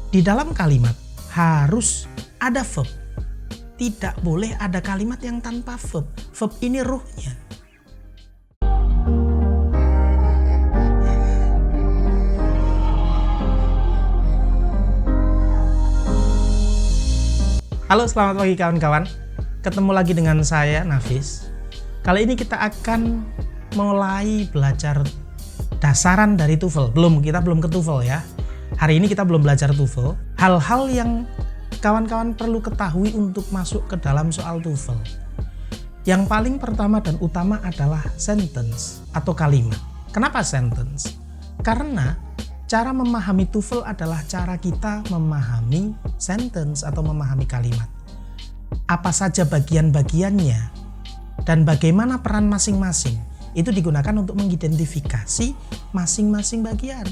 Di dalam kalimat harus ada verb. Tidak boleh ada kalimat yang tanpa verb. Verb ini ruhnya. Halo, selamat pagi kawan-kawan. Ketemu lagi dengan saya, Nafis. Kali ini kita akan mulai belajar dasaran dari TOEFL. Kita belum ke TOEFL ya. Hari ini kita belum belajar TOEFL. Hal-hal yang kawan-kawan perlu ketahui untuk masuk ke dalam soal TOEFL. Yang paling pertama dan utama adalah sentence atau kalimat. Kenapa sentence? Karena cara memahami TOEFL adalah cara kita memahami sentence atau memahami kalimat. Apa saja bagian-bagiannya dan bagaimana peran masing-masing itu digunakan untuk mengidentifikasi masing-masing bagian.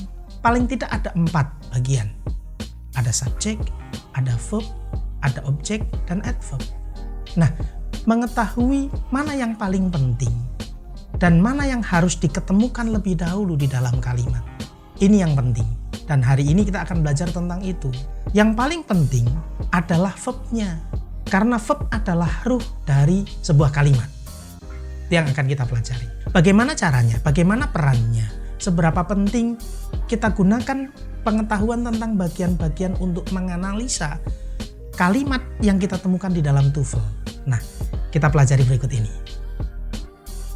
Paling tidak ada 4 bagian. Ada subjek, ada verb, ada objek, dan adverb. Nah, mengetahui mana yang paling penting dan mana yang harus diketemukan lebih dahulu di dalam kalimat. Ini yang penting. Dan hari ini kita akan belajar tentang itu. Yang paling penting adalah verbnya. Karena verb adalah ruh dari sebuah kalimat. Itu yang akan kita pelajari. Bagaimana caranya? Bagaimana perannya? Seberapa penting kita gunakan pengetahuan tentang bagian-bagian untuk menganalisa kalimat yang kita temukan di dalam TOEFL. Nah, kita pelajari berikut ini.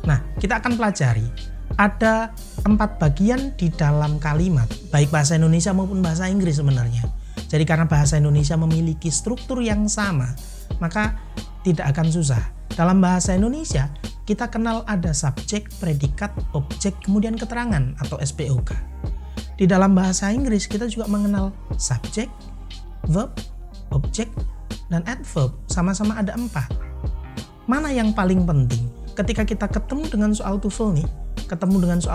Nah, kita akan pelajari ada 4 bagian di dalam kalimat, baik bahasa Indonesia maupun bahasa Inggris sebenarnya. Jadi karena bahasa Indonesia memiliki struktur yang sama, maka tidak akan susah. Dalam bahasa Indonesia, kita kenal ada subjek, predikat, objek, kemudian keterangan atau SPOK. Di dalam bahasa Inggris, kita juga mengenal subjek, verb, objek, dan adverb. Sama-sama ada 4. Mana yang paling penting? Ketika kita ketemu dengan soal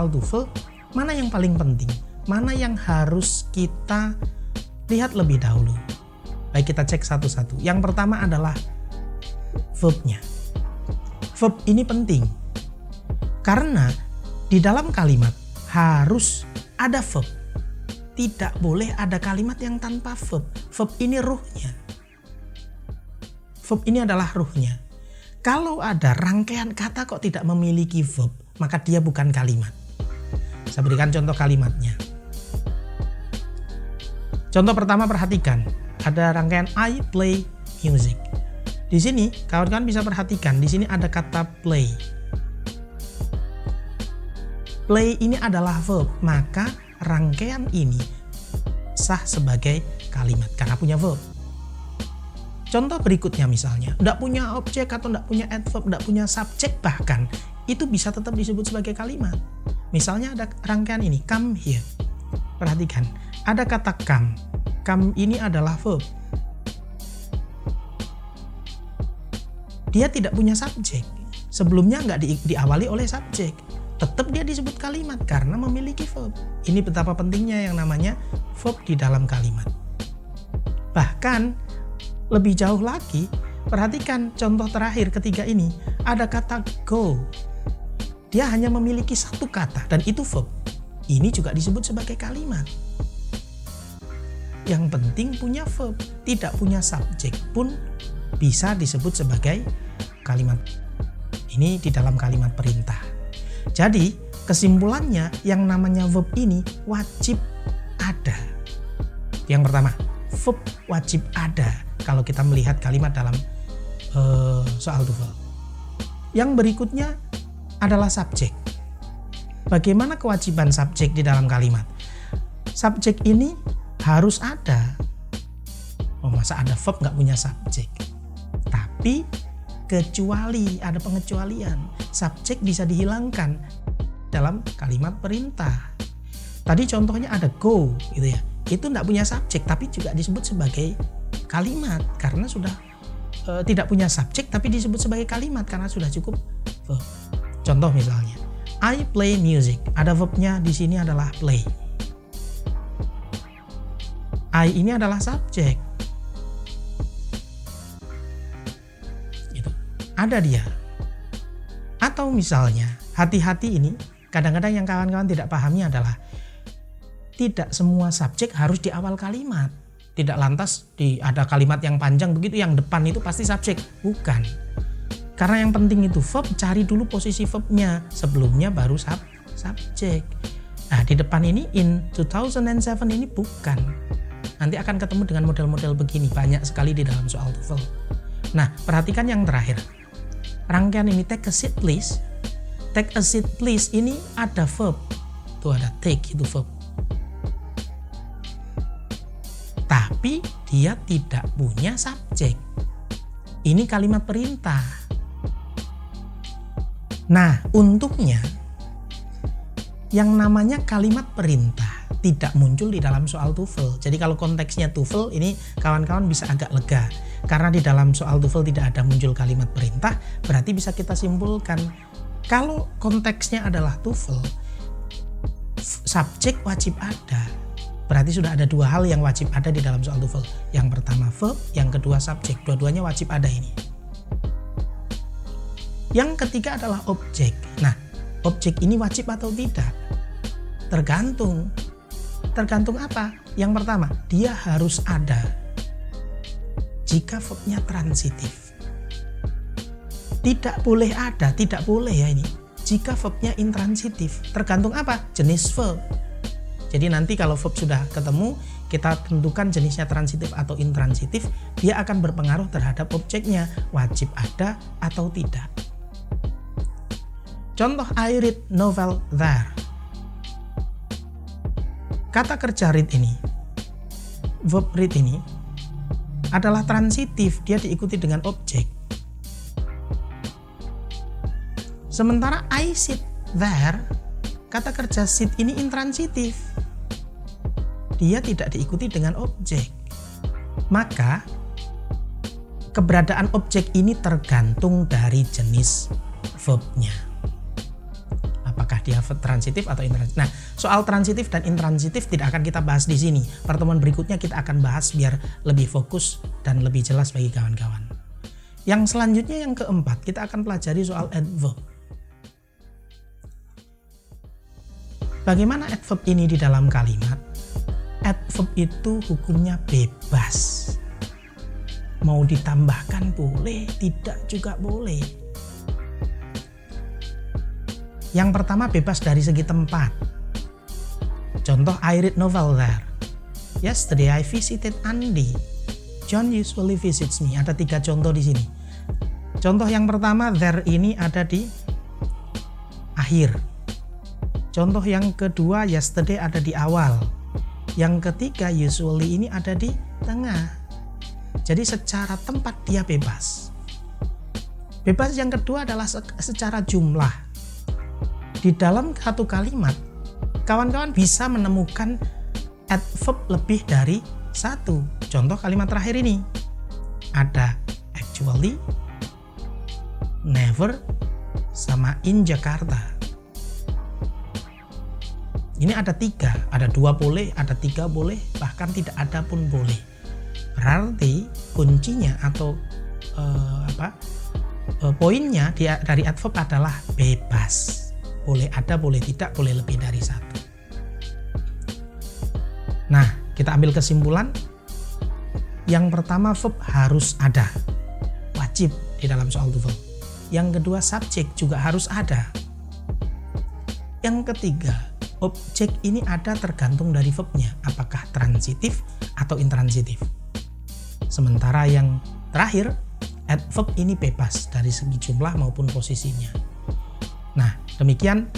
TOEFL mana yang paling penting? Mana yang harus kita lihat lebih dahulu? Baik, kita cek satu-satu. Yang pertama adalah verbnya. Verb ini penting karena di dalam kalimat harus ada verb. Tidak boleh ada kalimat yang tanpa verb. Verb ini ruhnya. Verb ini adalah ruhnya. Kalau ada rangkaian kata kok tidak memiliki verb, maka dia bukan kalimat. Saya berikan contoh kalimatnya. Contoh pertama, perhatikan. Ada rangkaian I play music. Di sini kawan-kawan bisa perhatikan, di sini ada kata play. Play ini adalah verb, maka rangkaian ini sah sebagai kalimat karena punya verb. Contoh berikutnya misalnya, tidak punya objek atau tidak punya adverb, tidak punya subjek bahkan, itu bisa tetap disebut sebagai kalimat. Misalnya ada rangkaian ini, come here. Perhatikan, ada kata come. Come ini adalah verb. Dia tidak punya subjek. Sebelumnya nggak diawali oleh subjek. Tetap dia disebut kalimat karena memiliki verb. Ini betapa pentingnya yang namanya verb di dalam kalimat. Bahkan lebih jauh lagi, perhatikan contoh terakhir ketiga ini. Ada kata go. Dia hanya memiliki 1 kata dan itu verb. Ini juga disebut sebagai kalimat. Yang penting punya verb. Tidak punya subjek pun bisa disebut sebagai kalimat. Ini di dalam kalimat perintah. Jadi kesimpulannya yang namanya verb ini wajib ada. Yang pertama, verb wajib ada kalau kita melihat kalimat dalam soal TOEFL. Yang berikutnya adalah subjek. Bagaimana kewajiban subjek di dalam kalimat? Subjek ini harus ada. Oh, masa ada verb nggak punya subjek? Tapi kecuali ada pengecualian, subjek bisa dihilangkan dalam kalimat perintah. Tadi contohnya ada go gitu ya, itu tidak punya subjek tapi juga disebut sebagai kalimat karena sudah tidak punya subjek tapi disebut sebagai kalimat karena sudah cukup verb. Contoh misalnya, I play music, ada verbnya di sini adalah play. I ini adalah subjek. Ada dia. Atau misalnya, hati-hati ini, kadang-kadang yang kawan-kawan tidak pahami adalah tidak semua subjek harus di awal kalimat. Tidak lantas ada kalimat yang panjang begitu yang depan itu pasti subjek. Bukan. Karena yang penting itu verb, cari dulu posisi verbnya. Sebelumnya baru subjek. Nah di depan ini in 2007 ini bukan. Nanti akan ketemu dengan model-model begini. Banyak sekali di dalam soal TOEFL. Nah perhatikan yang terakhir. Rangkaian ini take a seat please. Take a seat please ini ada verb. Tuh ada take itu verb. Tapi dia tidak punya subjek. Ini kalimat perintah. Nah, untungnya yang namanya kalimat perintah tidak muncul di dalam soal TOEFL. Jadi kalau konteksnya TOEFL ini kawan-kawan bisa agak lega. Karena di dalam soal TOEFL tidak ada muncul kalimat perintah, berarti bisa kita simpulkan kalau konteksnya adalah TOEFL, subjek wajib ada. Berarti sudah ada dua hal yang wajib ada di dalam soal TOEFL. Yang pertama verb, yang kedua subjek. Dua-duanya wajib ada ini. Yang ketiga adalah objek. Nah, objek ini wajib atau tidak? Tergantung. Tergantung apa? Yang pertama, dia harus ada jika verbnya transitif. Tidak boleh ada, tidak boleh ya ini. Jika verbnya intransitif, tergantung apa? Jenis verb. Jadi nanti kalau verb sudah ketemu, kita tentukan jenisnya transitif atau intransitif, dia akan berpengaruh terhadap objeknya, wajib ada atau tidak. Contoh I read novel there. Kata kerja read ini, verb read ini adalah transitif, dia diikuti dengan objek. Sementara I sit there, kata kerja sit ini intransitif. Dia tidak diikuti dengan objek. Maka keberadaan objek ini tergantung dari jenis verbnya. Apakah dia verb transitif atau intransitif? Nah, soal transitif dan intransitif tidak akan kita bahas di sini. Pertemuan berikutnya kita akan bahas biar lebih fokus dan lebih jelas bagi kawan-kawan. Yang selanjutnya yang keempat, kita akan pelajari soal adverb. Bagaimana adverb ini di dalam kalimat? Adverb itu hukumnya bebas. Mau ditambahkan boleh, tidak juga boleh. Yang pertama bebas dari segi tempat. Contoh I read novel there. Yesterday I visited Andy. John usually visits me. Ada 3 contoh di sini. Contoh yang pertama there ini ada di akhir. Contoh yang kedua yesterday ada di awal. Yang ketiga usually ini ada di tengah. Jadi secara tempat dia bebas. Bebas yang kedua adalah secara jumlah. Di dalam satu kalimat, kawan-kawan bisa menemukan adverb lebih dari satu. Contoh kalimat terakhir ini. Ada actually, never, sama in Jakarta. Ini ada 3, ada 2 boleh, ada 3 boleh, bahkan tidak ada pun boleh. Berarti kuncinya atau poinnya dari adverb adalah bebas. Boleh ada, boleh tidak, boleh lebih dari 1. Nah, kita ambil kesimpulan. Yang pertama verb harus ada, wajib di dalam soal TOEFL. Yang kedua subjek juga harus ada. Yang ketiga, objek ini ada tergantung dari verbnya, apakah transitif atau intransitif. Sementara yang terakhir, adverb ini bebas dari segi jumlah maupun posisinya. Nah, demikian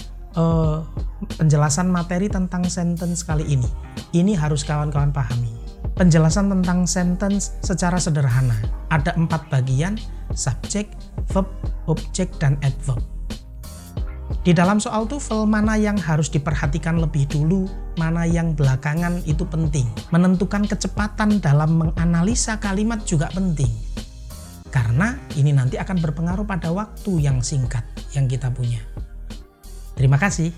penjelasan materi tentang sentence kali ini. Ini harus kawan-kawan pahami. Penjelasan tentang sentence secara sederhana. Ada 4 bagian, subjek, verb, objek, dan adverb. Di dalam soal TOEFL, mana yang harus diperhatikan lebih dulu, mana yang belakangan itu penting. Menentukan kecepatan dalam menganalisa kalimat juga penting. Karena ini nanti akan berpengaruh pada waktu yang singkat yang kita punya. Terima kasih.